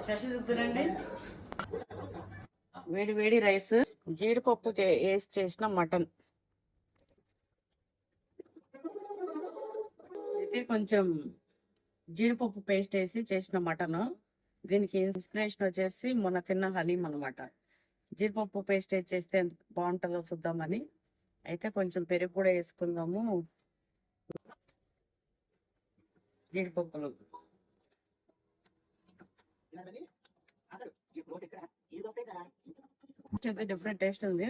Special చూద్దారండి. వేడి వేడి rice, జీడిపప్పు వేసి చేసిన మటన్. అయితే కొంచెం జీడిపప్పు పేస్ట్ వేసి చేసిన మటన్. దీనికి ఇన్స్పిరేషన్ వచ్చేసి మొన్న తిన్న హలీం అనమాట. జీడిపప్పు పేస్ట్ వేసి చేస్తే ఎంత బాగుంటుందో చూద్దామని. అయితే కొంచెం పెరుగు కూడా వేసుకుందాము. జీడిపప్పులు డిఫరెంట్ టేస్ట్ ఉంది.